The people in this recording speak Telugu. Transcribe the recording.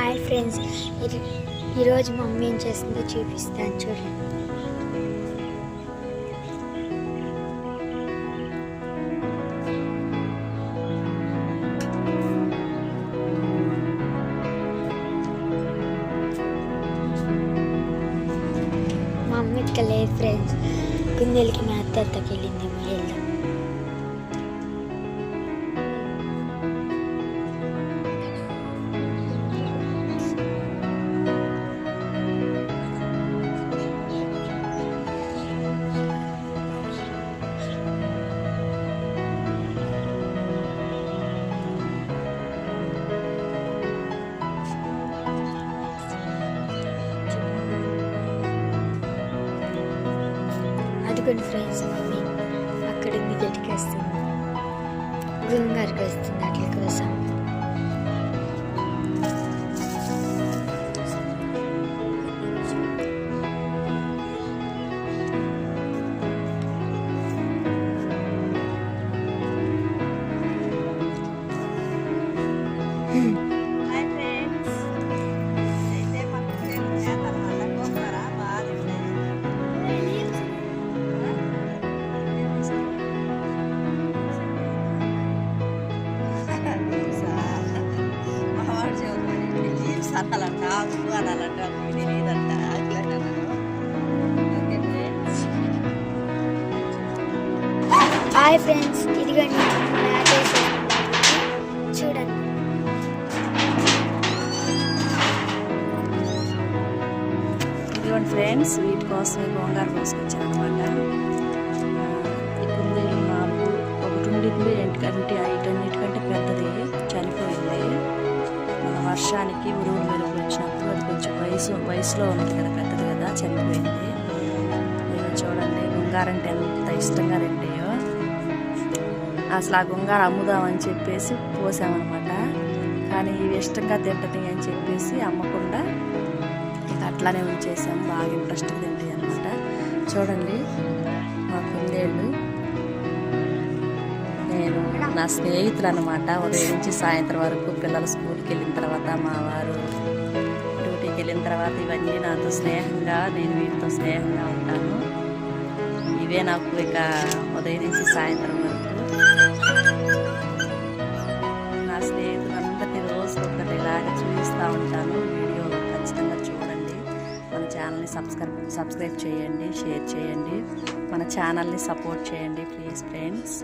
హాయ్ ఫ్రెండ్స్, ఈరోజు మమ్మీ ఏం చేస్తుందో చూపిస్తాను చూడండి. మా మమ్మీ ఇక్కడ లేదు ఫ్రెండ్స్, కుందేలకి మా అత్తకి వెళ్ళింది. వెళ్దాం. అదిగోండి ఫ్రెండ్స్, మమ్మీ అక్కడ ఉంది, గట్టికి వస్తుంది, గుంగారికి వస్తుంది అట్ల కోసం. అనాలంట అనాలంట తెలియదంట. హాయ్ ఫ్రెండ్స్, ఇదిగోండి చూడండి. ఇదిగోండి ఫ్రెండ్స్, వీటి కోసమే గోంగార కోసుకొచ్చాను అనమాట. ఈ కుందేలు 4, ఒకటి ఉండింది, వీటన్నిటికంటే పెద్దది చనిపోయింది. మన వర్షానికి ఉరువులు మెరుపులు వచ్చినప్పుడు అది కొంచెం వయసులో ఉంది కదా, పెద్దది కదా, చనిపోయింది. చూడండి, గోంగార అంటే ఎంత ఇష్టంగా తింటాయో. అసలు ఆ గోంగార అమ్ముదామని చెప్పేసి పోసామన్నమాట. కానీ ఇవి ఇష్టంగా తింటని అని చెప్పేసి అమ్మకుండా ఇక అట్లానే ఉంచేసాము. బాగా ఇంట్రెస్ట్గా తింటాయి అనమాట. చూడండి మా కుందేళ్ళు. నేను నా స్నేహితులు అనమాట. ఉదయం నుంచి సాయంత్రం వరకు పిల్లలు స్కూల్కి వెళ్ళిన తర్వాత, మా వారు డ్యూటీకి వెళ్ళిన తర్వాత ఇవన్నీ నాతో స్నేహంగా, నేను వీటితో స్నేహంగా ఉంటాను. ఇవే నాకు ఇక ఉదయం నుంచి సాయంత్రం వరకు నా స్నేహితులందరినీ రోజు ఒకటి ఇలాగే చూపిస్తూ ఉంటాను. వీడియో ఖచ్చితంగా చూడండి. మన ఛానల్ని సబ్స్క్రైబ్ చేయండి, షేర్ చేయండి, మన ఛానల్ని సపోర్ట్ చేయండి ప్లీజ్ ఫ్రెండ్స్.